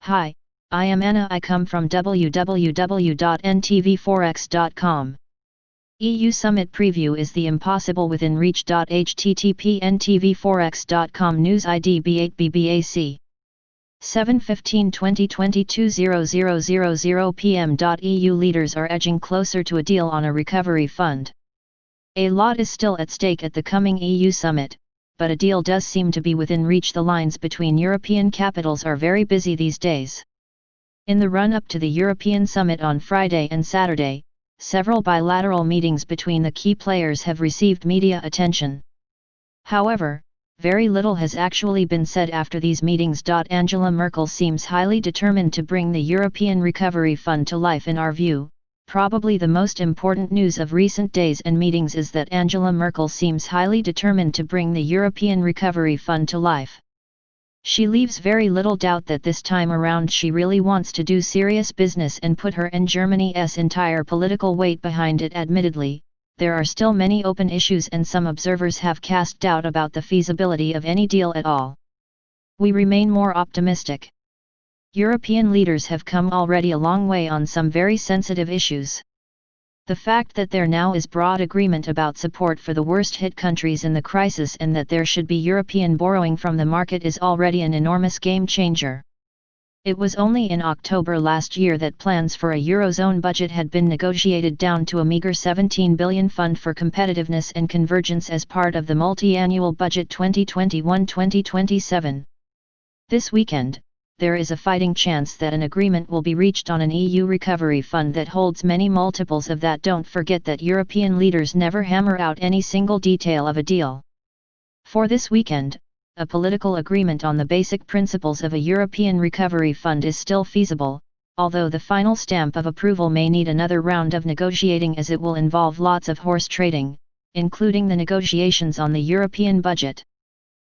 Hi, I am Anna. I come from www.ntvforex.com. EU Summit Preview is the impossible within reach. http ntvforex.com News ID B8BBAC 7/15/2022 00:00 p.m. EU leaders are edging closer to a deal on a recovery fund. A lot is still at stake at the coming EU summit, but a deal does seem to be within reach. The lines between European capitals are very busy these days. In the run-up to the European summit on Friday and Saturday, several bilateral meetings between the key players have received media attention. However, very little has actually been said after these meetings. Angela Merkel seems highly determined to bring the European Recovery Fund to life. In our view, probably the most important news of recent days and meetings is that Angela Merkel seems highly determined to bring the European Recovery Fund to life. She leaves very little doubt that this time around she really wants to do serious business and put her and Germany's entire political weight behind it. Admittedly, there are still many open issues and some observers have cast doubt about the feasibility of any deal at all. We remain more optimistic. European leaders have come already a long way on some very sensitive issues. The fact that there now is broad agreement about support for the worst-hit countries in the crisis and that there should be European borrowing from the market is already an enormous game-changer. It was only in October last year that plans for a Eurozone budget had been negotiated down to a meager 17 billion fund for competitiveness and convergence as part of the multi-annual budget 2021-2027. This weekend, there is a fighting chance that an agreement will be reached on an EU recovery fund that holds many multiples of that. Don't forget that European leaders never hammer out any single detail of a deal. For this weekend, a political agreement on the basic principles of a European recovery fund is still feasible, although the final stamp of approval may need another round of negotiating as it will involve lots of horse trading, including the negotiations on the European budget.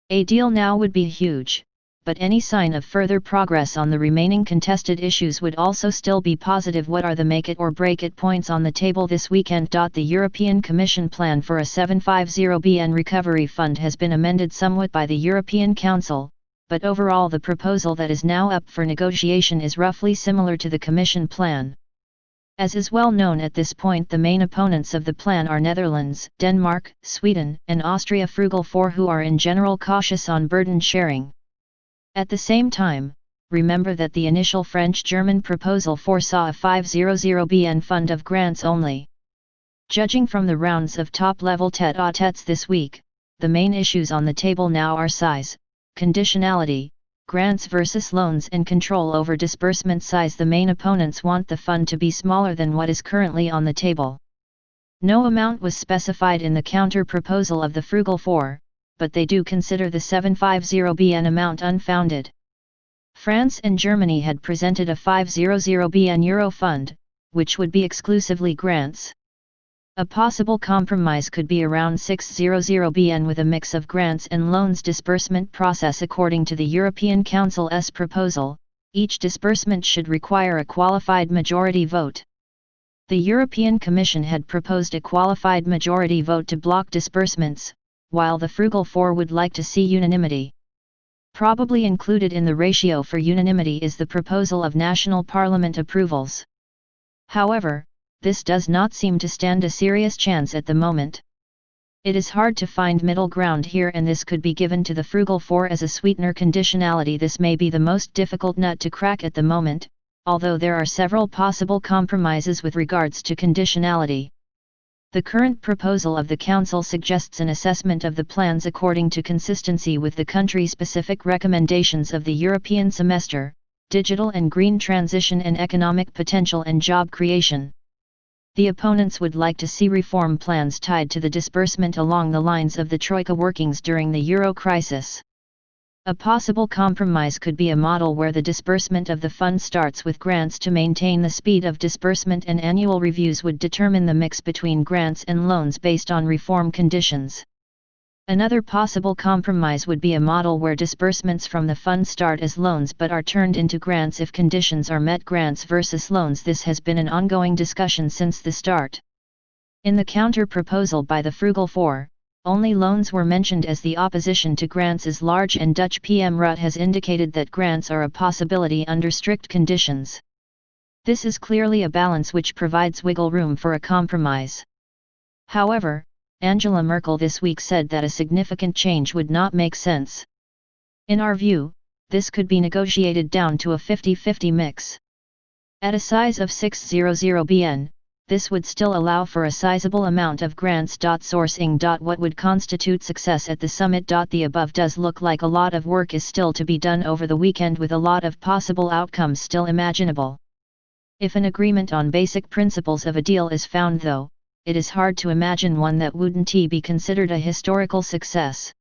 A deal now would be huge, but any sign of further progress on the remaining contested issues would also still be positive. What are the make it or break it points on the table this weekend? The European Commission plan for a 750 billion recovery fund has been amended somewhat by the European Council, but overall the proposal that is now up for negotiation is roughly similar to the Commission plan. As is well known at this point, the main opponents of the plan are Netherlands, Denmark, Sweden, and Austria. Frugal Four, who are in general cautious on burden sharing. At the same time, remember that the initial French-German proposal foresaw a 500 billion fund of grants only. Judging from the rounds of top-level tête-à-têtes this week, the main issues on the table now are size, conditionality, grants versus loans, and control over disbursement size. The main opponents want the fund to be smaller than what is currently on the table. No amount was specified in the counter-proposal of the Frugal Four, but they do consider the 750 billion amount unfounded. France and Germany had presented a 500 billion euro fund, which would be exclusively grants. A possible compromise could be around 600 billion with a mix of grants and loans. Disbursement process. According to the European Council's proposal, each disbursement should require a qualified majority vote. The European Commission had proposed a qualified majority vote to block disbursements, while the Frugal Four would like to see unanimity. Probably included in the ratio for unanimity is the proposal of national parliament approvals. However, this does not seem to stand a serious chance at the moment. It is hard to find middle ground here, and this could be given to the Frugal Four as a sweetener. Conditionality. This may be the most difficult nut to crack at the moment, although there are several possible compromises with regards to conditionality. The current proposal of the Council suggests an assessment of the plans according to consistency with the country-specific recommendations of the European semester, digital and green transition, and economic potential and job creation. The opponents would like to see reform plans tied to the disbursement along the lines of the Troika workings during the Euro crisis. A possible compromise could be a model where the disbursement of the fund starts with grants to maintain the speed of disbursement, and annual reviews would determine the mix between grants and loans based on reform conditions. Another possible compromise would be a model where disbursements from the fund start as loans but are turned into grants if conditions are met. Grants versus loans. This has been an ongoing discussion since the start. In the counter-proposal by the Frugal Four, Only loans were mentioned as the opposition to grants is large, and Dutch PM Rutte has indicated that grants are a possibility under strict conditions. This is clearly a balance which provides wiggle room for a compromise. However, Angela Merkel this week said that a significant change would not make sense. In our view, this could be negotiated down to a 50-50 mix. At a size of 600 bn, this would still allow for a sizable amount of grants. Sourcing. What would constitute success at the summit? The above does look like a lot of work is still to be done over the weekend, with a lot of possible outcomes still imaginable. If an agreement on basic principles of a deal is found, though, it is hard to imagine one that wouldn't be considered a historical success.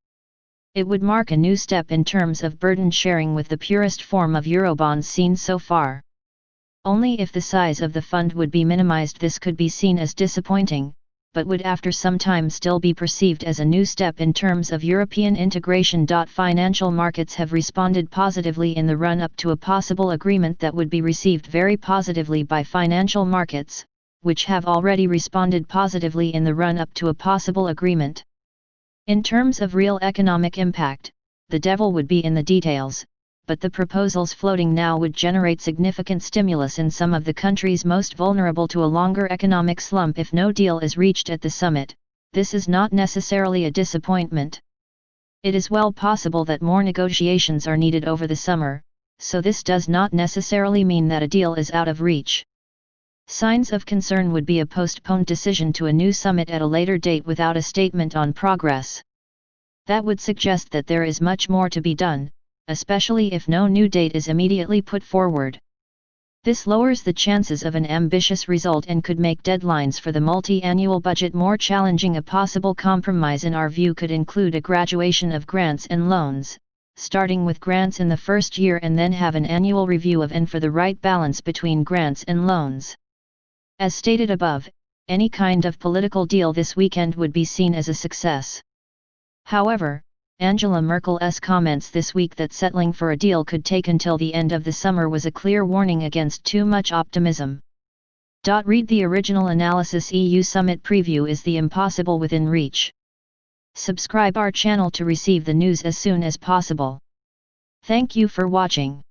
It would mark a new step in terms of burden sharing with the purest form of Eurobonds seen so far. Only if the size of the fund would be minimized this could be seen as disappointing, but would after some time still be perceived as a new step in terms of European integration. Financial markets have responded positively in the run-up to a possible agreement that would be received very positively by financial markets, which have already responded positively in the run-up to a possible agreement. In terms of real economic impact, the devil would be in the details, but the proposals floating now would generate significant stimulus in some of the countries most vulnerable to a longer economic slump if no deal is reached at the summit. This is not necessarily a disappointment. It is well possible that more negotiations are needed over the summer, so this does not necessarily mean that a deal is out of reach. Signs of concern would be a postponed decision to a new summit at a later date without a statement on progress. That would suggest that there is much more to be done, especially if no new date is immediately put forward. This lowers the chances of an ambitious result and could make deadlines for the multi-annual budget more challenging. A possible compromise in our view could include a graduation of grants and loans, starting with grants in the first year and then have an annual review of and for the right balance between grants and loans. As stated above, any kind of political deal this weekend would be seen as a success. However, Angela Merkel's comments this week that settling for a deal could take until the end of the summer was a clear warning against too much optimism. Read the original analysis. EU Summit Preview. Is the impossible within reach? Subscribe our channel to receive the news as soon as possible. Thank you for watching.